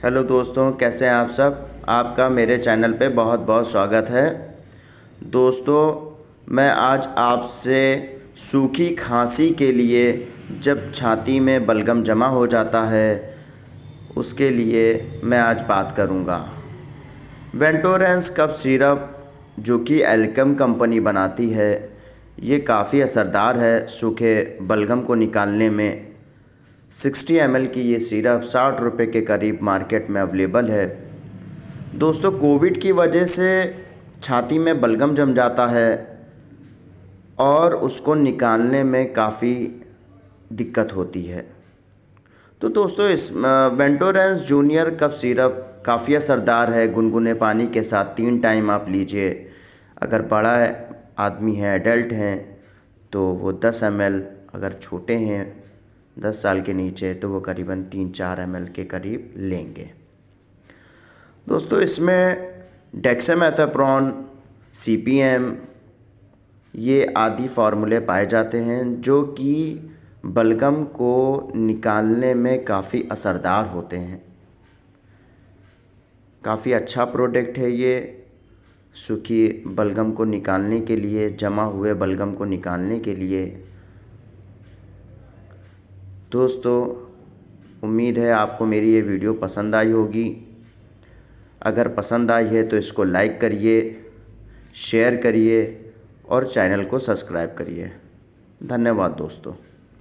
Hello दोस्तों, कैसे हैं आप सब। आपका मेरे चैनल पे बहुत बहुत स्वागत है। दोस्तों, मैं आज आपसे सूखी खांसी के लिए जब छाती में बलगम जमा हो जाता है उसके लिए मैं आज बात करूंगा। वेंटोरेंस कफ सिरप जो कि एल्केम कंपनी बनाती है, ये काफ़ी असरदार है सूखे बलगम को निकालने में। 60 ml की ये सिरप 60 रुपये के करीब मार्केट में अवेलेबल है। दोस्तों, कोविड की वजह से छाती में बलगम जम जाता है और उसको निकालने में काफ़ी दिक्कत होती है। तो दोस्तों, इस वेंटोरेंस जूनियर कफ सिरप काफ़ी असरदार है। गुनगुने पानी के साथ 3 टाइम आप लीजिए। अगर बड़ा आदमी है, एडल्ट हैं, तो वो 10 ml, अगर छोटे हैं 10 साल के नीचे तो वो करीबन 3-4 ml के करीब लेंगे। दोस्तों, इसमें डेक्सामेथासोन, CPM ये आदि फार्मूले पाए जाते हैं जो कि बलगम को निकालने में काफ़ी असरदार होते हैं। काफ़ी अच्छा प्रोडक्ट है ये सूखी बलगम को निकालने के लिए, जमा हुए बलगम को निकालने के लिए। दोस्तों, उम्मीद है आपको मेरी ये वीडियो पसंद आई होगी। अगर पसंद आई है तो इसको लाइक करिए, शेयर करिए और चैनल को सब्सक्राइब करिए। धन्यवाद दोस्तों।